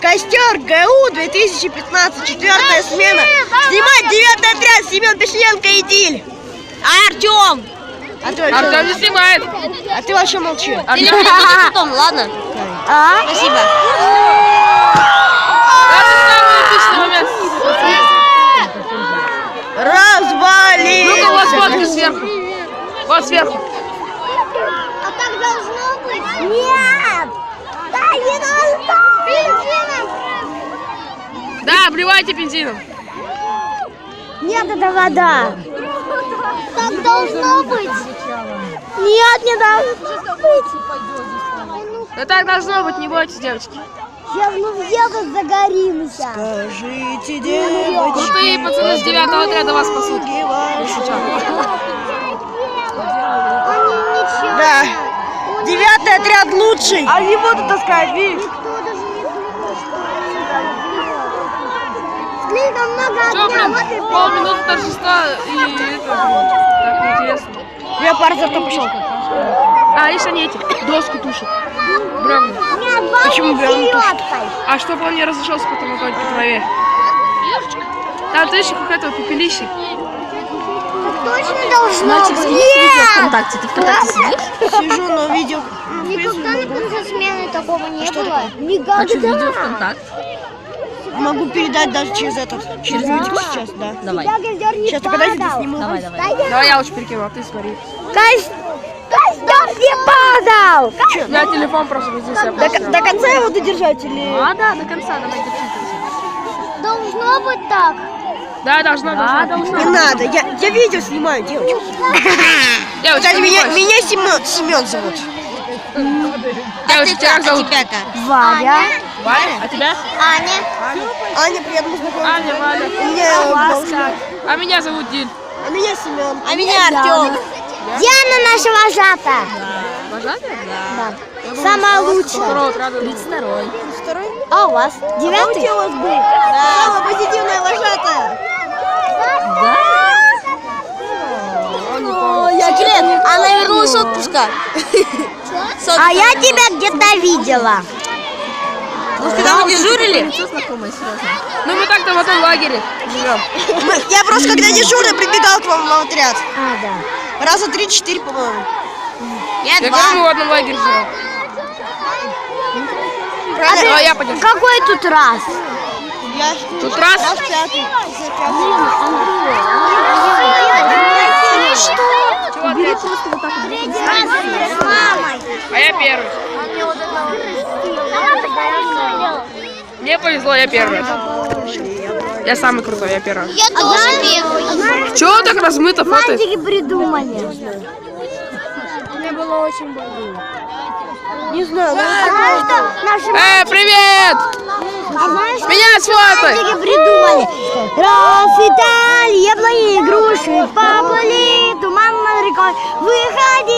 Костер ГУ 2015, 4-я смена. Снимать 9-й отряд, Семен Пешленко и Диль. А Артем? Артем не снимает. А ты вообще молчи. Потом, ладно? Спасибо. Это самый эпичный момент. Развали. Ну-ка, вот фотка сверху. Вот сверху. А так должно быть? Нет! Да не должно бензином! Да, обливайте бензином. Нет, это вода. Так должно быть. Нет, не должно быть. Да так должно быть, не бойтесь, девочки. Сейчас мы где-то загоримся. Скажите, девочки. Крутые пацаны с 9-го отряда вас спасут. Если что. Они ничего. Да. 9-й отряд лучший. А не буду таскать, видишь? Никто даже не думал, что слишком много Че, огня. блин, Вот и полминуты торжества и это, так неинтересно. Я пар за то пошел. А, еще не эти, доску тушат. Бревна. Почему бревна тушат? селедкой. А чтобы он не разошелся потом какой-нибудь по траве. Там ты еще как этого пепелище. Точно должно быть. ВКонтакте. Ты ВКонтакте сидишь? Сижу на видео. Никогда на конце смены такого не было. Хочу Никогда. видео ВКонтакте. Могу передать даже через этот. Через видео сейчас, да. Давай. Сейчас только дайте сниму. Давай. Давай я лучше перекину, а ты смотри. Костер не падал. У меня телефон просто вот здесь. До конца его додержать или... А, да, до конца. Давай, держи. Должно быть так. Да, должна. Не надо, я видео снимаю, девочки. Девочка, Кстати, меня Семен зовут. Девочка, тебя как зовут? Варя. Валя? А тебя? Аня. Аня, приятно знакомиться. Аня, Валя. А меня зовут Диль. А меня Семен. А меня Артем. Диана наша вожатая. Вожатая? Да. Самая лучшая. 32-й. Второй? А у вас? А у 9-й? тебя у вас был? Самая позитивная вожатая. Секрет, она вернулась с отпуска. А я тебя где-то видела. Может, когда мы дежурили? Ну мы так-то в этом лагере живем. Я просто когда дежурный прибегал к вам в отряд. А, да. Раза 3-4, по-моему. Я говорю, мы в одном лагере живем. Правильно? А я подержу. Какой тут раз? Тут раз. Раз пятый. Чего опять? С мамой. А я первый. Мне повезло, я первый. Я самый крутой, я первый. Я тоже первый. Чего так размыто фото? Мальчики придумали. Мне было очень больно. Не знаю, Знаешь, что наши Привет! знаешь, что Меня сфотай! мальчики придумали? Расцветали яблони и груши, поплыли туман над рекой. Выходи.